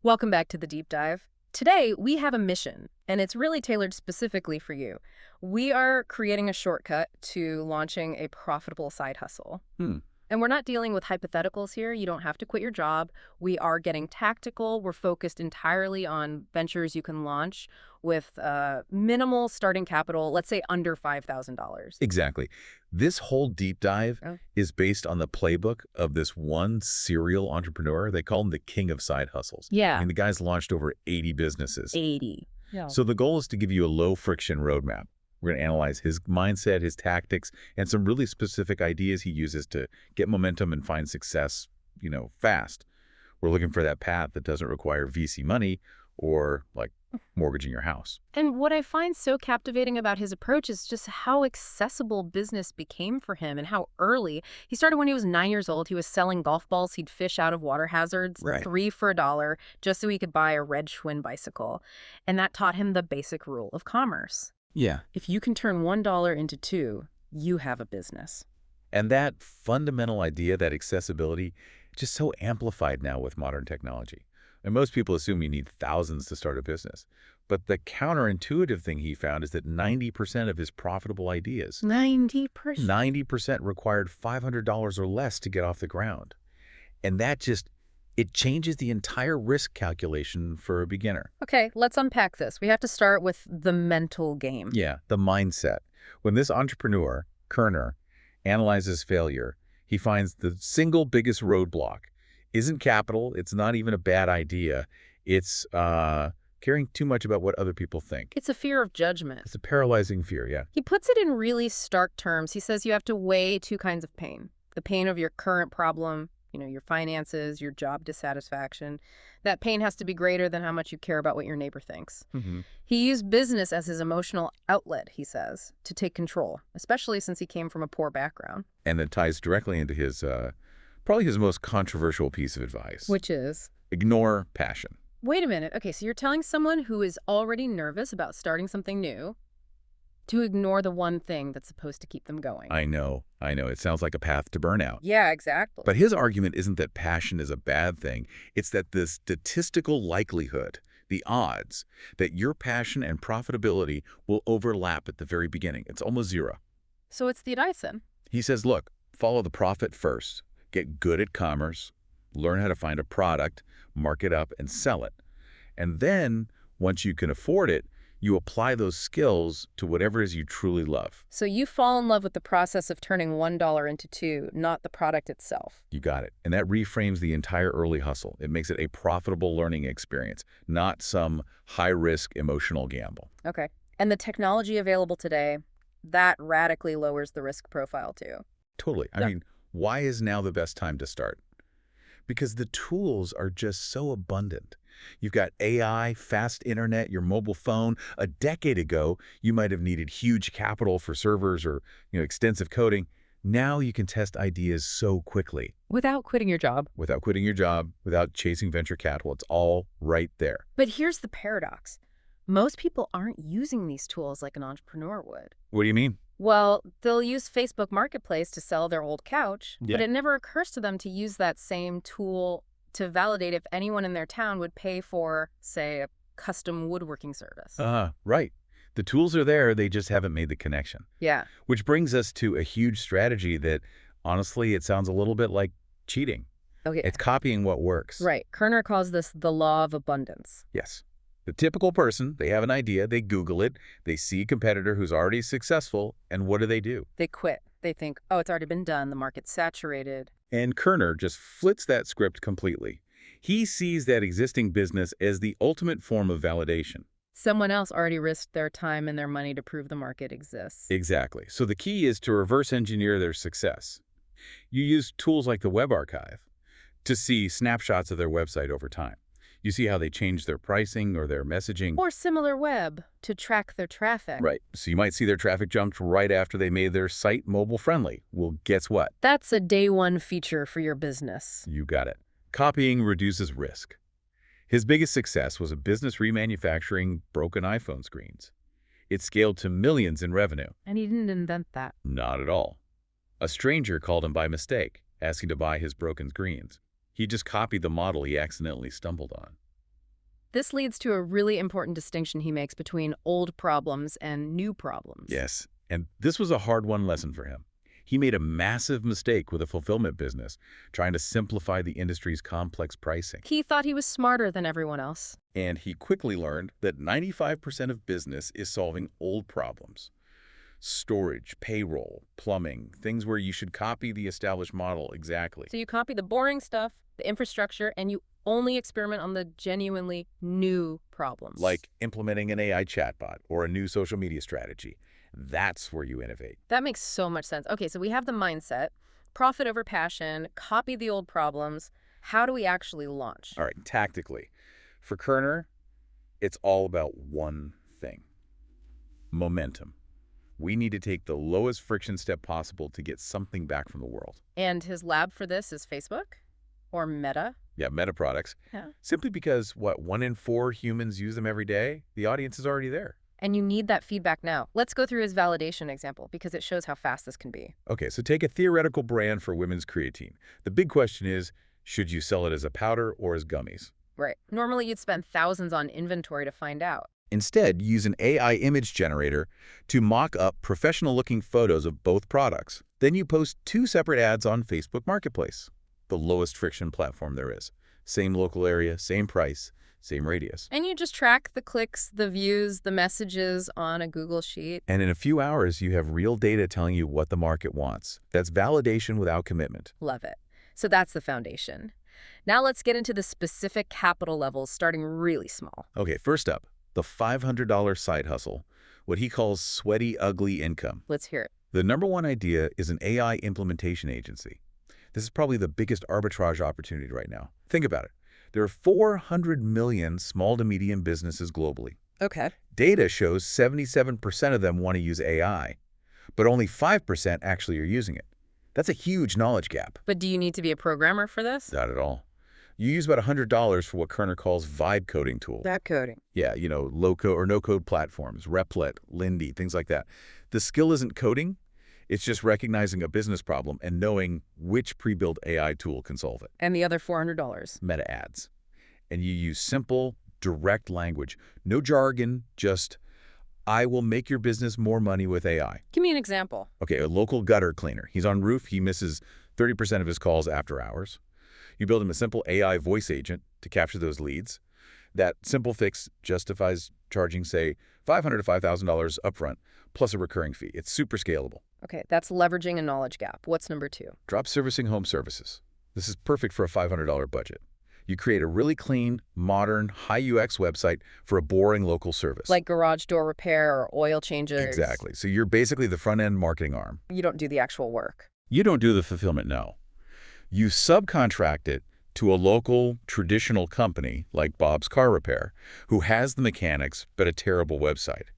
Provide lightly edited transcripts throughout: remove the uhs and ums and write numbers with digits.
Welcome back to the deep dive. Today, we have a mission, and it's really tailored specifically for you. We are creating a shortcut to launching a profitable side hustle. Hmm. And we're not dealing with hypotheticals here. You don't have to quit your job. We are getting tactical. We're focused entirely on ventures you can launch with minimal starting capital, let's say under $5,000. Exactly. This whole deep dive Oh. is based on the playbook of this one serial entrepreneur. They call him the king of side hustles. I Yeah, mean, the guy's launched over 80 businesses. 80. Yeah. So the goal is to give you a low-friction roadmap. We're going to analyze his mindset, his tactics, and some really specific ideas he uses to get momentum and find success, fast. We're looking for that path that doesn't require VC money or, like, mortgaging your house. And what I find so captivating about his approach is just how accessible business became for him and how early. He started when he was 9 years old. He was selling golf balls he'd fish out of water hazards, Right. 3 for $1, just so he could buy a red Schwinn bicycle. And that taught him the basic rule of commerce. Yeah. If you can turn $1 into 2, you have a business. And that fundamental idea, that accessibility, just so amplified now with modern technology. And most people assume you need thousands to start a business. But the counterintuitive thing he found is that 90% of his profitable ideas, 90%. 90% required $500 or less to get off the ground. And it changes the entire risk calculation for a beginner. Okay, let's unpack this. We have to start with the mental game. Yeah, the mindset. When this entrepreneur, Kerner, analyzes failure, he finds the single biggest roadblock isn't capital. It's not even a bad idea. It's caring too much about what other people think. It's a fear of judgment. It's a paralyzing fear, yeah. He puts it in really stark terms. He says you have to weigh 2 kinds of pain. The pain of your current problem, your finances, your job dissatisfaction. That pain has to be greater than how much you care about what your neighbor thinks. Mm-hmm. He used business as his emotional outlet, he says, to take control, especially since he came from a poor background. And it ties directly into his, probably his most controversial piece of advice. Which is? Ignore passion. Wait a minute. Okay, so you're telling someone who is already nervous about starting something new to ignore the one thing that's supposed to keep them going. I know. It sounds like a path to burnout. Yeah, exactly. But his argument isn't that passion is a bad thing. It's that the statistical likelihood, the odds, that your passion and profitability will overlap at the very beginning. It's almost zero. So it's the advice then? He says, look, follow the profit first. Get good at commerce. Learn how to find a product, mark it up, and sell it. And then, once you can afford it, you apply those skills to whatever it is you truly love. So you fall in love with the process of turning $1 into 2, not the product itself. You got it. And that reframes the entire early hustle. It makes it a profitable learning experience, not some high-risk emotional gamble. Okay. And the technology available today, that radically lowers the risk profile too. Totally. I mean, why is now the best time to start? Because the tools are just so abundant. You've got AI, fast internet, your mobile phone. A decade ago, you might have needed huge capital for servers or extensive coding. Now you can test ideas so quickly. Without quitting your job. Without quitting your job, without chasing venture capital. It's all right there. But here's the paradox. Most people aren't using these tools like an entrepreneur would. What do you mean? Well, they'll use Facebook Marketplace to sell their old couch, Yeah. but it never occurs to them to use that same tool to validate if anyone in their town would pay for, say, a custom woodworking service. Right. The tools are there, they just haven't made the connection. Yeah. Which brings us to a huge strategy that, honestly, it sounds a little bit like cheating. Okay. It's copying what works. Right. Kerner calls this the law of abundance. Yes. The typical person, they have an idea, they Google it, they see a competitor who's already successful, and what do? They quit. They think, oh, it's already been done. The market's saturated. And Kerner just flips that script completely. He sees that existing business as the ultimate form of validation. Someone else already risked their time and their money to prove the market exists. Exactly. So the key is to reverse engineer their success. You use tools like the Web Archive to see snapshots of their website over time. You see how they change their pricing or their messaging. Or SimilarWeb to track their traffic. Right. So you might see their traffic jumped right after they made their site mobile friendly. Well, guess what? That's a day one feature for your business. You got it. Copying reduces risk. His biggest success was a business remanufacturing broken iPhone screens. It scaled to millions in revenue. And he didn't invent that. Not at all. A stranger called him by mistake, asking to buy his broken screens. He just copied the model he accidentally stumbled on. This leads to a really important distinction he makes between old problems and new problems. Yes, and this was a hard-won lesson for him. He made a massive mistake with a fulfillment business, trying to simplify the industry's complex pricing. He thought he was smarter than everyone else. And he quickly learned that 95% of business is solving old problems. Storage, payroll, plumbing, things where you should copy the established model exactly. So you copy the boring stuff, the infrastructure, and you only experiment on the genuinely new problems. Like implementing an AI chatbot or a new social media strategy. That's where you innovate. That makes so much sense. Okay, so we have the mindset, profit over passion, copy the old problems. How do we actually launch? All right, tactically. For Kerner, it's all about one thing. Momentum. We need to take the lowest friction step possible to get something back from the world. And his lab for this is Facebook or Meta? Yeah, Meta products. Yeah. Simply because, 1 in 4 humans use them every day? The audience is already there. And you need that feedback now. Let's go through his validation example because it shows how fast this can be. Okay, so take a theoretical brand for women's creatine. The big question is, should you sell it as a powder or as gummies? Right. Normally you'd spend thousands on inventory to find out. Instead, use an AI image generator to mock up professional-looking photos of both products. Then you post 2 separate ads on Facebook Marketplace, the lowest friction platform there is. Same local area, same price, same radius. And you just track the clicks, the views, the messages on a Google Sheet. And in a few hours, you have real data telling you what the market wants. That's validation without commitment. Love it. So that's the foundation. Now let's get into the specific capital levels, starting really small. Okay, first up, the $500 side hustle, what he calls sweaty, ugly income. Let's hear it. The number one idea is an AI implementation agency. This is probably the biggest arbitrage opportunity right now. Think about it. There are 400 million small to medium businesses globally. Okay. Data shows 77% of them want to use AI, but only 5% actually are using it. That's a huge knowledge gap. But do you need to be a programmer for this? Not at all. You use about $100 for what Kerner calls vibe coding tool. That coding. Yeah, low-code or no-code platforms, Replit, Lindy, things like that. The skill isn't coding. It's just recognizing a business problem and knowing which pre-built AI tool can solve it. And the other $400? Meta ads. And you use simple, direct language. No jargon, just, I will make your business more money with AI. Give me an example. Okay, a local gutter cleaner. He's on roof. He misses 30% of his calls after hours. You build him a simple AI voice agent to capture those leads. That simple fix justifies charging, say, $500 to $5,000 upfront, plus a recurring fee. It's super scalable. Okay, that's leveraging a knowledge gap. What's number 2? Drop servicing home services. This is perfect for a $500 budget. You create a really clean, modern, high UX website for a boring local service. Like garage door repair or oil changes. Exactly. So you're basically the front-end marketing arm. You don't do the actual work. You don't do the fulfillment, no. You subcontract it to a local, traditional company like Bob's Car Repair, who has the mechanics but a terrible website.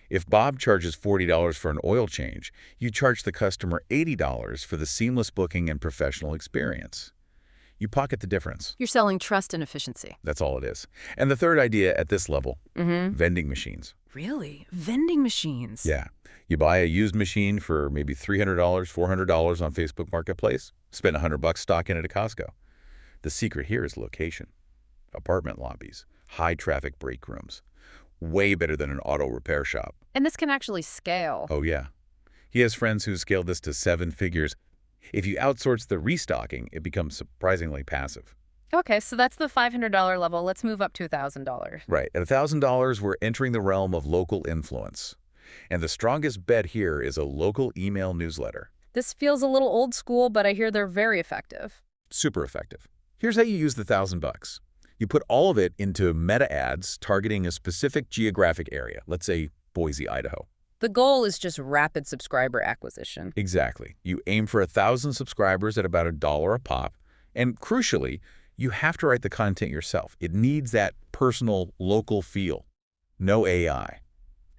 If Bob charges $40 for an oil change, you charge the customer $80 for the seamless booking and professional experience. You pocket the difference. You're selling trust and efficiency. That's all it is. And the third idea at this level, vending machines. Really? Vending machines? Yeah. You buy a used machine for maybe $300, $400 on Facebook Marketplace, spend $100 stocking it at Costco. The secret here is location. Apartment lobbies, high traffic break rooms. Way better than an auto repair shop. And this can actually scale. Oh, yeah. He has friends who scaled this to 7 figures. If you outsource the restocking, it becomes surprisingly passive. Okay, so that's the $500 level. Let's move up to $1,000. Right. At $1,000, we're entering the realm of local influence. And the strongest bet here is a local email newsletter. This feels a little old school, but I hear they're very effective. Super effective. Here's how you use the $1,000. You put all of it into Meta ads targeting a specific geographic area, let's say Boise, Idaho. The goal is just rapid subscriber acquisition. Exactly. You aim for 1,000 subscribers at about $1 a pop. And crucially, you have to write the content yourself. It needs that personal, local feel. No AI.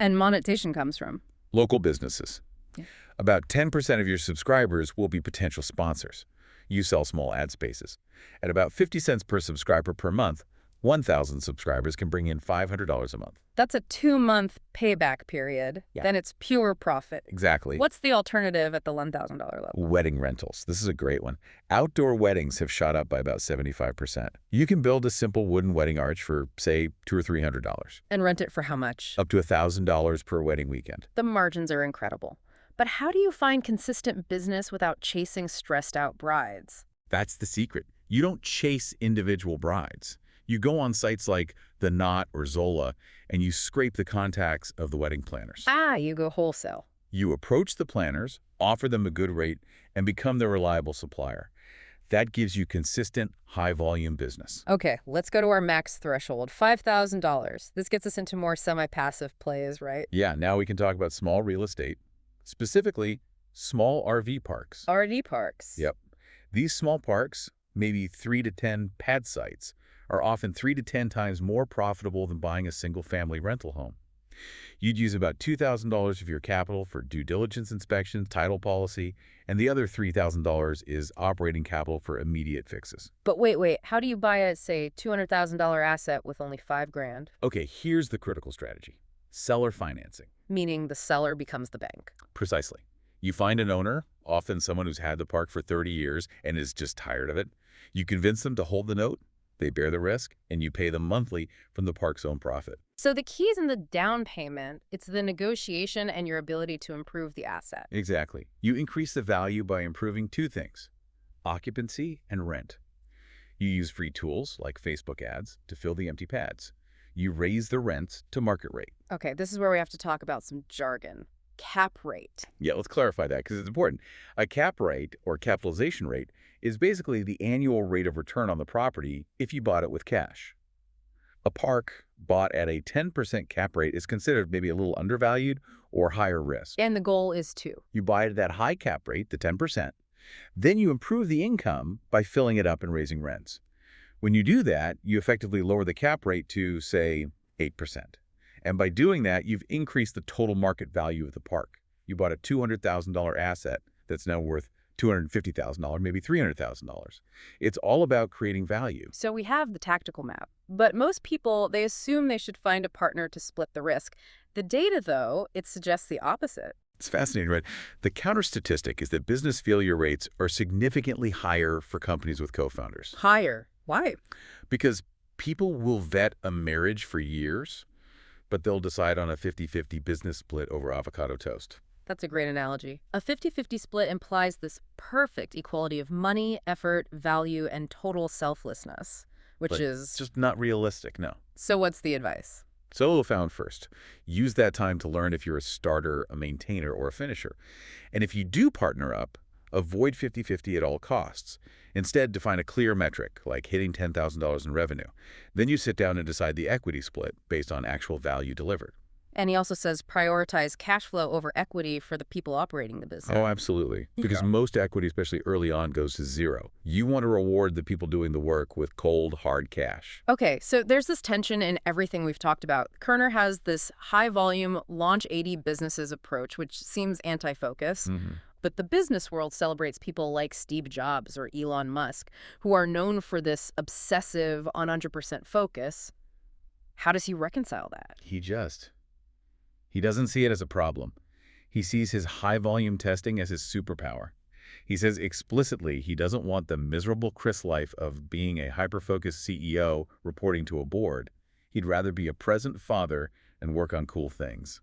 And monetization comes from? Local businesses. Yeah. About 10% of your subscribers will be potential sponsors. You sell small ad spaces. At about 50 cents per subscriber per month, 1,000 subscribers can bring in $500 a month. That's a 2-month payback period. Yeah. Then it's pure profit. Exactly. What's the alternative at the $1,000 level? Wedding rentals. This is a great one. Outdoor weddings have shot up by about 75%. You can build a simple wooden wedding arch for, say, $200 or $300. And rent it for how much? Up to $1,000 per wedding weekend. The margins are incredible. But how do you find consistent business without chasing stressed-out brides? That's the secret. You don't chase individual brides. You go on sites like The Knot or Zola, and you scrape the contacts of the wedding planners. You go wholesale. You approach the planners, offer them a good rate, and become their reliable supplier. That gives you consistent, high-volume business. Okay, let's go to our max threshold, $5,000. This gets us into more semi-passive plays, right? Yeah, now we can talk about small real estate, specifically small RV parks. RV parks. Yep. These small parks, maybe 3 to 10 pad sites, are often 3 to 10 times more profitable than buying a single-family rental home. You'd use about $2,000 of your capital for due diligence inspection, title policy, and the other $3,000 is operating capital for immediate fixes. But wait, how do you buy a, say, $200,000 asset with only $5,000? Okay, here's the critical strategy. Seller financing. Meaning the seller becomes the bank. Precisely. You find an owner, often someone who's had the park for 30 years and is just tired of it. You convince them to hold the note, they bear the risk, and you pay them monthly from the park's own profit. So the key is in the down payment. It's the negotiation and your ability to improve the asset. Exactly. You increase the value by improving two things: occupancy and rent. You use free tools like Facebook ads to fill the empty pads. You raise the rents to market rate. Okay, this is where we have to talk about some jargon. Cap rate. Yeah, let's clarify that because it's important. A cap rate, or capitalization rate, is basically the annual rate of return on the property if you bought it with cash. A park bought at a 10% cap rate is considered maybe a little undervalued or higher risk. And the goal is to. You buy it at that high cap rate, the 10%. Then you improve the income by filling it up and raising rents. When you do that, you effectively lower the cap rate to, say, 8%. And by doing that, you've increased the total market value of the park. You bought a $200,000 asset that's now worth $250,000, maybe $300,000. It's all about creating value. So we have the tactical map. But most people, they assume they should find a partner to split the risk. The data, though, it suggests the opposite. It's fascinating, right? The counter statistic is that business failure rates are significantly higher for companies with co-founders. Higher. Why? Because people will vet a marriage for years, but they'll decide on a 50-50 business split over avocado toast. That's a great analogy. A 50-50 split implies this perfect equality of money, effort, value, and total selflessness, which But is... just not realistic, no. So what's the advice? Solo found first. Use that time to learn if you're a starter, a maintainer, or a finisher. And if you do partner up, avoid 50-50 at all costs. Instead, define a clear metric, like hitting $10,000 in revenue. Then you sit down and decide the equity split based on actual value delivered. And he also says prioritize cash flow over equity for the people operating the business. Oh, absolutely. Because most equity, especially early on, goes to zero. You want to reward the people doing the work with cold, hard cash. Okay, so there's this tension in everything we've talked about. Kerner has this high-volume, launch 80 businesses approach, which seems anti-focus. But the business world celebrates people like Steve Jobs or Elon Musk, who are known for this obsessive, 100% focus. How does he reconcile that? He doesn't see it as a problem. He sees his high-volume testing as his superpower. He says explicitly he doesn't want the miserable Chris life of being a hyper-focused CEO reporting to a board. He'd rather be a present father and work on cool things.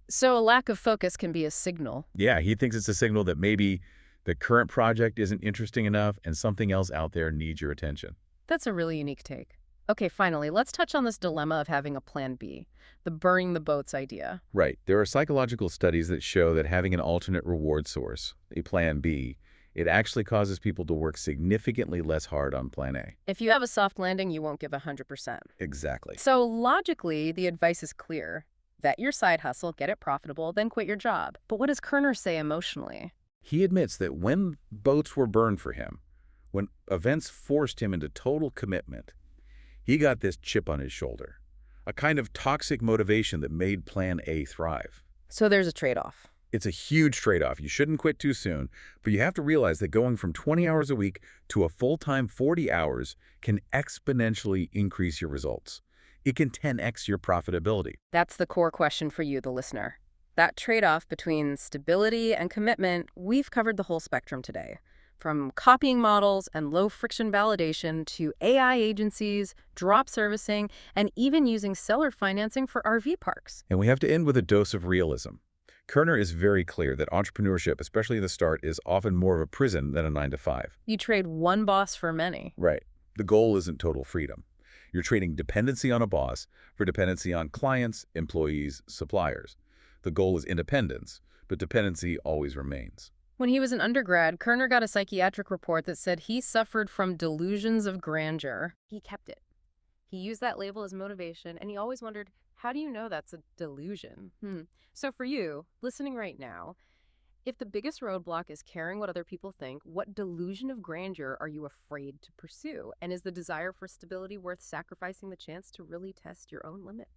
So a lack of focus can be a signal. Yeah, he thinks it's a signal that maybe the current project isn't interesting enough and something else out there needs your attention. That's a really unique take. Okay, finally, let's touch on this dilemma of having a plan B, the burning the boats idea. Right. There are psychological studies that show that having an alternate reward source, a plan B, it actually causes people to work significantly less hard on plan A. If you have a soft landing, you won't give 100%. Exactly. So logically, the advice is clear. Vet your side hustle, get it profitable, then quit your job. But what does Kerner say emotionally? He admits that when boats were burned for him, when events forced him into total commitment, he got this chip on his shoulder, a kind of toxic motivation that made plan A thrive. So there's a trade-off. It's a huge trade-off. You shouldn't quit too soon, but you have to realize that going from 20 hours a week to a full-time 40 hours can exponentially increase your results. It can 10x your profitability. That's the core question for you, the listener. That trade-off between stability and commitment, we've covered the whole spectrum today. From copying models and low-friction validation to AI agencies, drop servicing, and even using seller financing for RV parks. And we have to end with a dose of realism. Kerner is very clear that entrepreneurship, especially at the start, is often more of a prison than a 9 to 5. You trade one boss for many. Right. The goal isn't total freedom. You're trading dependency on a boss for dependency on clients, employees, suppliers. The goal is independence, but dependency always remains. When he was an undergrad, Kerner got a psychiatric report that said he suffered from delusions of grandeur. He kept it. He used that label as motivation, and he always wondered, how do you know that's a delusion? So for you, listening right now, if the biggest roadblock is caring what other people think, what delusion of grandeur are you afraid to pursue? And is the desire for stability worth sacrificing the chance to really test your own limits?